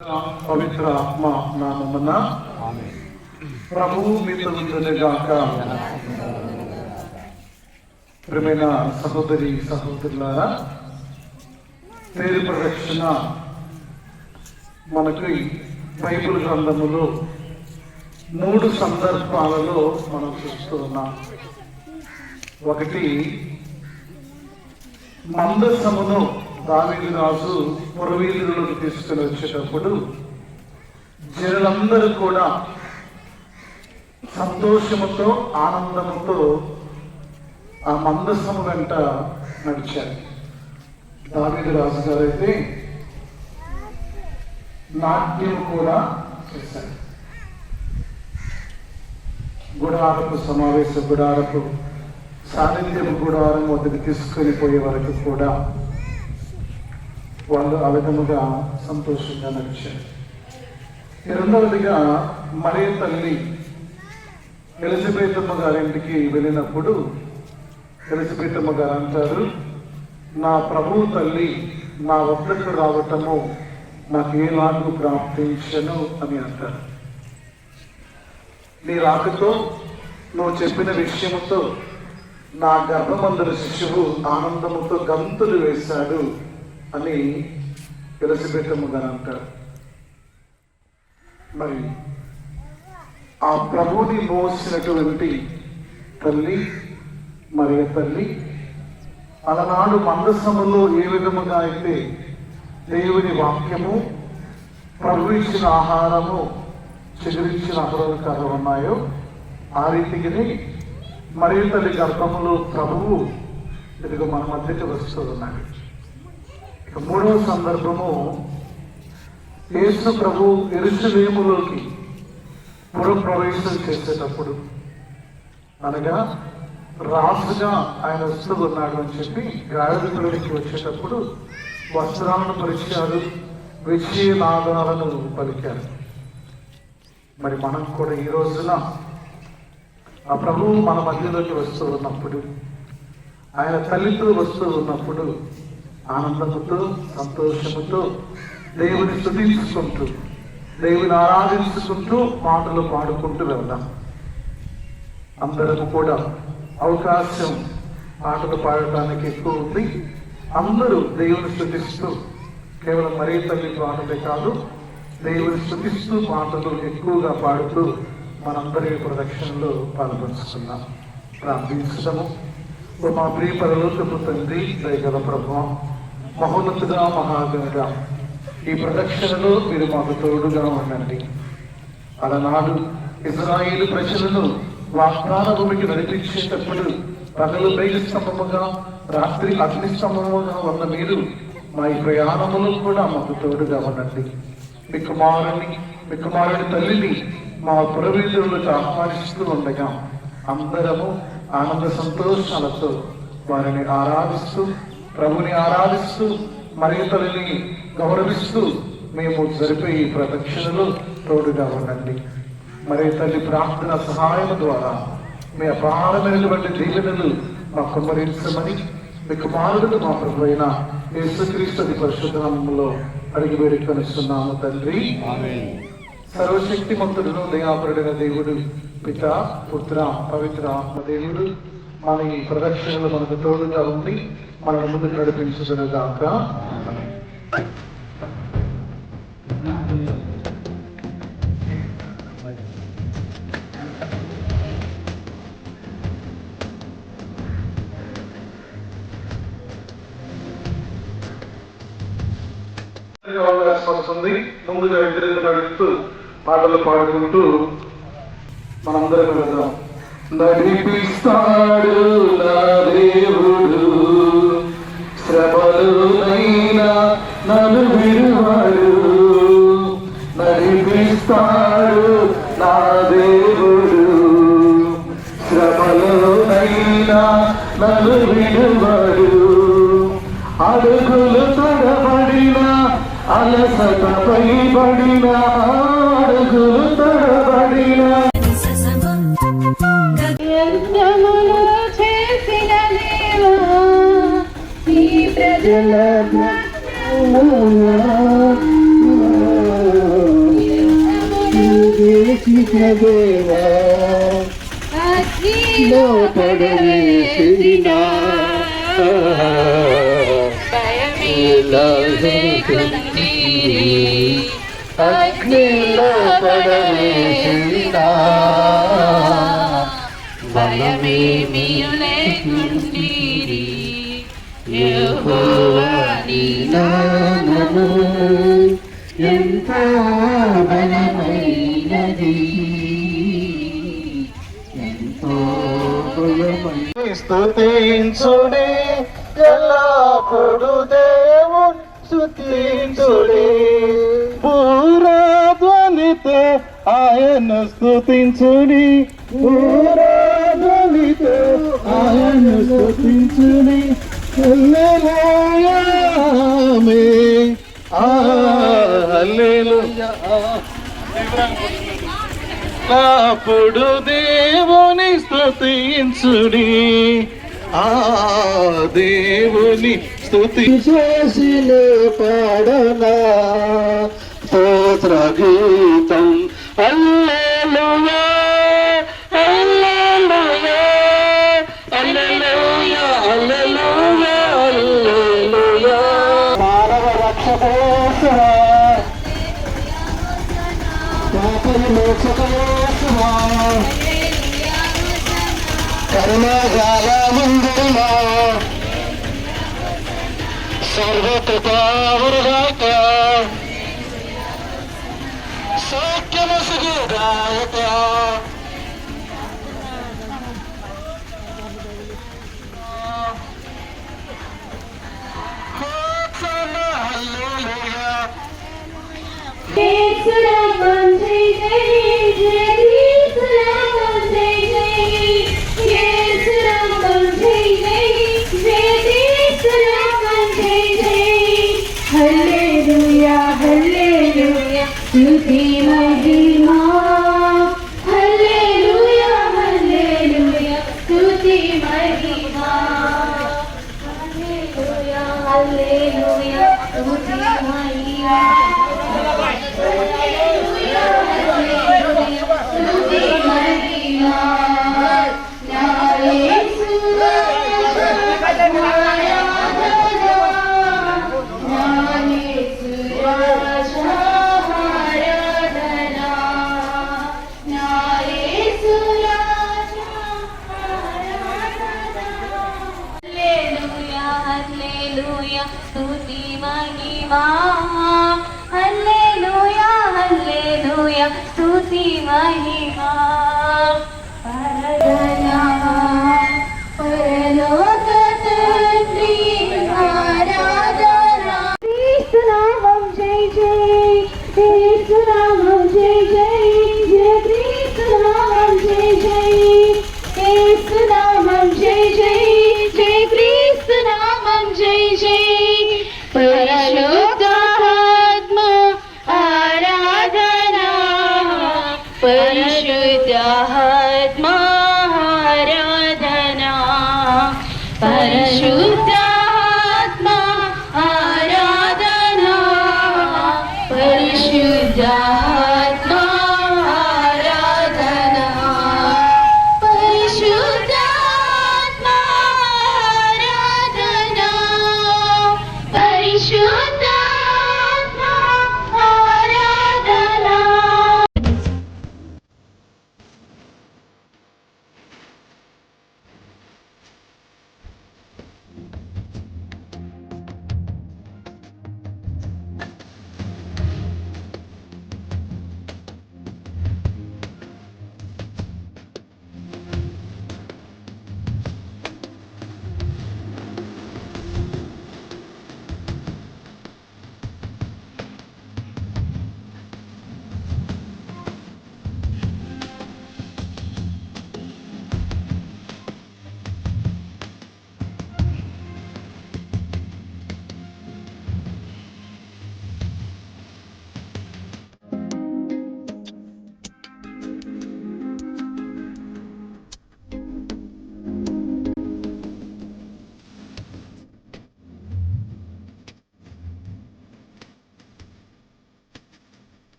పవిత్ర ఆత్మ నామమున ప్రభువు మీతో ఉండునుగాక. ప్రియమైన సహోదరి సహోదరులారా, పేరు ప్రదక్షిణ మనకి బైబిల్ గ్రంథములో 3 సందర్భాలలో మనం చూస్తూ ఉన్నాం. ఒకటి, మందసమును దావీదు రాజు పురవీధులలోకి తీసుకుని వచ్చేటప్పుడు జనులందరూ కూడా సంతోషముతో ఆనందముతో ఆ మందసము వెంట నడిచారు. దావీదు రాజు గారు అయితే నాట్యం కూడా చేశారు. గుడారపు సమావేశ గుడారపు సాన్నిధ్యం గుడారం వద్దకు తీసుకొని పోయే వరకు కూడా వాళ్ళు ఆ విధముగా సంతోషంగా నడిచారు. రెండవదిగా, మరియ తల్లి ఎలిజబెతమ్మ గారింటికి వెళ్ళినప్పుడు ఎలిజబెతమ్మ గారు అంటారు, నా ప్రభువు తల్లి నా వద్దకు రావటము నాకు ఏలాగు ప్రాప్తించను అని అంటారు. నీ రాకతో నువ్వు చెప్పిన విషయముతో నా గర్భమందుల శిశువు ఆనందముతో గంతులు వేశాడు అని ఎలిజబెతమ్మ గారు అంటారు. మరి ఆ ప్రభుని మోసినటువంటి తల్లి మరియ తల్లి అలనాడు మందసములో ఏ విధముగా అయితే దేవుని వాక్యము, ప్రభు ఇచ్చిన ఆహారము, చిగురించిన అపరాధకాలు ఉన్నాయో ఆ రీతికి మరియ తల్లి గర్భములో ప్రభువు ఇదిగో మన మధ్యకి వస్తూ ఉన్నాడు. ఇక మూడవ సందర్భము, యేసు ప్రభు యెరూషలేములోకి పురప్రవేశం చేసేటప్పుడు, అనగా రాజుగా ఆయన వస్తూ ఉన్నాడు అని చెప్పి గాడిదలోకి వచ్చేటప్పుడు వస్త్రాలను పరిచారు, విజయనాదాలను పలికారు. మరి మనం కూడా ఈ రోజున ఆ ప్రభువు మన మధ్యలోకి వస్తూ ఉన్నప్పుడు, ఆయన తల్లితో వస్తూ ఉన్నప్పుడు ఆనందముతో సంతోషముతో దేవుని స్తుతించుకుంటూ దేవుని ఆరాధించుకుంటూ మాటలు పాడుకుంటూ వెళ్దాం. అందరూ కూడా అవకాశం పాటలు పాడటానికి ఎక్కువ ఉంది. అందరూ దేవుని స్తుతిస్తూ, కేవలం మరియ తల్లి పాటలే కాదు, దేవుని స్తుతిస్తూ పాటలు ఎక్కువగా పాడుతూ మనందరి ప్రదక్షిణలో పాల్పంచుకున్నాం. ప్రార్థించడము. మా ప్రియ పరలోకపు తండ్రి, దయగల ప్రభువా, మహోన్నతుగా మహాగణుడా, ఈ ప్రదక్షిణలో మీరు మాకు తోడుగా ఉండండి. అలనాడు ఇజ్రాయేలు ప్రజలను వాగ్దాన భూమికి నడిపించేటప్పుడు పగలు మేఘ స్తంభముగా, రాత్రి అగ్ని స్తంభముగా ఉన్న మీరు మా ఈ ప్రయాణములో కూడా మాకు తోడుగా ఉండండి. మీ కుమారుడి తల్లిని మా పురవీధులకు ఆహ్వానిస్తూ ఉండగా అందరము ఆనంద సంతోషాలతో వారిని ఆరాధిస్తూ, ప్రభుని ఆరాధిస్తూ, మరియ తల్లిని గౌరవిస్తూ మేము జరిపే ఈ ప్రదక్షిణలో తోడుగా ఉండండి. మరియ తల్లి ప్రార్థన సహాయం ద్వారా మీ అపారమైనటువంటి దీవెనలు మా కుమ్మరించమని మీ కుమారుడు మా ప్రభు అయిన యేసుక్రీస్తు పరిశుద్ధ నామములో అడిగి వేడుకొనిస్తున్నాము తండ్రి. సర్వశక్తిమంతుడును దయాపరుడైన దేవుడు పిత, పుత్ర, పవిత్ర ఆత్మదేవుడు మన ఈ ప్రదక్షిణలు మనకు తోడుగా ఉండి మనను ముందుకు నడిపించుదురుగాక. ముందుగా ఇద్దరు నడుస్తూ పాటలు పాడుకుంటూ మనందరం వెళ్దాం. నడిపిస్తాడు నా దేవుడు, శ్రమలోనైనా నన్ను విడువడు. నడిపిస్తాడు నా దేవుడు, శ్రమలోనైనా నన్ను విడువడు. అడుగులు తడబడిన, అలసటపై పడిన, అడుగులు తడబడిన, చేసిన దేవా ఈ ప్రజల చేసిన దేవా అగ్నిలో పడవేసిన అగ్నిలో పడవేసిన భయమేమియు లేకుండిరి యెహోవా నీ నామము ఎంత బలమైనది, ఎంతో బలమైనది. స్తుతించుడి ఎల్లప్పుడు దేవుని స్తుతించుడి, పూరాధ్వనితో ఆయన స్తుతించుడి, పూరాధ్వనితో ఆయన స్తుతించుడి. హల్లెలూయా ఆమేన్, హల్లెలూయా. అప్పుడు దేవుని స్తుతించుడి, ఆ దేవుని స్తుతి చేసిన పాడనా స్తోత్ర గీతం. హల్లెలూయా హల్లెలూయా హల్లెలూయా హల్లెలూయా హల్లెలూయా. మానవ రక్షకోత్సవా, పాప విమోచకోత్సవా, కరుణాగాల ముందుమా సర్వకృపావరుగాక, సౌఖ్యమసుగుదాయక. హల్లెలూయా. యేసునామం జై జై, యేసునామం జై జై, యేసునామం జై జై, యేసునామం జై జై. హల్లెలూయా హల్లెలూయా స్తుతి మహిమా, హల్లెలూయా హల్లెలూయా స్తుతి మహిమా, హల్లెలూయా హల్లెలూయా స్తుతి మహిమా. హల్లెలూయా స్తుతి మహిమా, హల్లెలూయా హల్లెలూయా స్తుతి మహిమా. పరదనా పరలోక తండ్రి ఆరాధనా. క్రీస్తునామం జై జై, క్రీస్తునామం జై జై, జయ క్రీస్తునామం జై జై, క్రీస్తునామం జై జై, జయ క్రీస్తునామం జై జై. పరిశుద్ధాత్మ ఆరాధనా, పరిశుద్ధాత్మ ఆరాధనా, పరిశుద్ధాత్మ ఆరాధనా, పరిశుద్ధాత్మ